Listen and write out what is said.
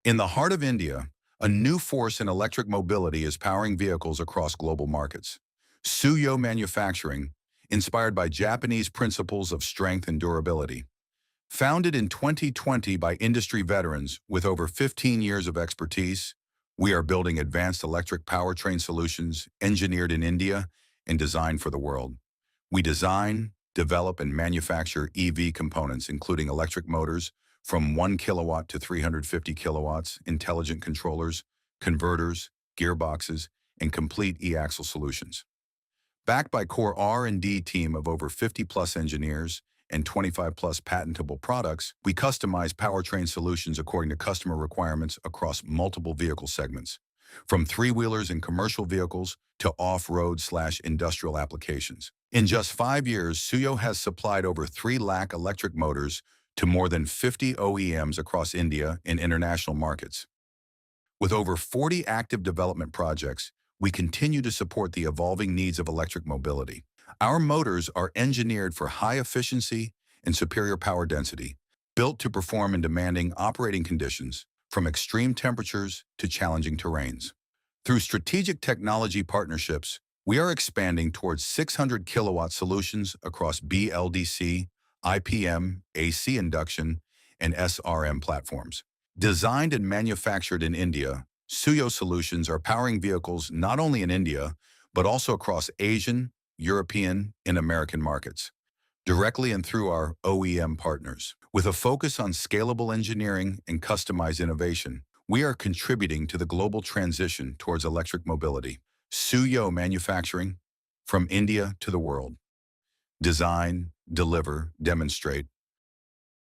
In the heart of India, a new force in electric mobility is powering vehicles across global markets. Tsuyo Manufacturing, inspired by Japanese principles of strength and durability. Founded in 2020 by industry veterans with over 15 years of expertise, we are building advanced electric powertrain solutions engineered in India and designed for the world. We design, develop, and manufacture EV components, including electric motors from 1 kilowatt to 350 kilowatts, intelligent controllers, converters, gearboxes, and complete e-axle solutions. Backed by core R&D team of over 50-plus engineers and 25-plus patentable products, we customize powertrain solutions according to customer requirements across multiple vehicle segments, from three-wheelers and commercial vehicles to off-road/industrial applications. In just 5 years, Tsuyo has supplied over 3 lakh electric motors to more than 50 OEMs across India and international markets. With over 40 active development projects, we continue to support the evolving needs of electric mobility. Our motors are engineered for high efficiency and superior power density, built to perform in demanding operating conditions, from extreme temperatures to challenging terrains. Through strategic technology partnerships, we are expanding towards 600 kilowatt solutions across BLDC, IPM, AC induction, and SRM platforms. Designed and manufactured in India, Tsuyo solutions are powering vehicles not only in India, but also across Asian, European, and American markets, directly and through our OEM partners. With a focus on scalable engineering and customized innovation, we are contributing to the global transition towards electric mobility. Tsuyo Manufacturing, from India to the world. Design, deliver, demonstrate,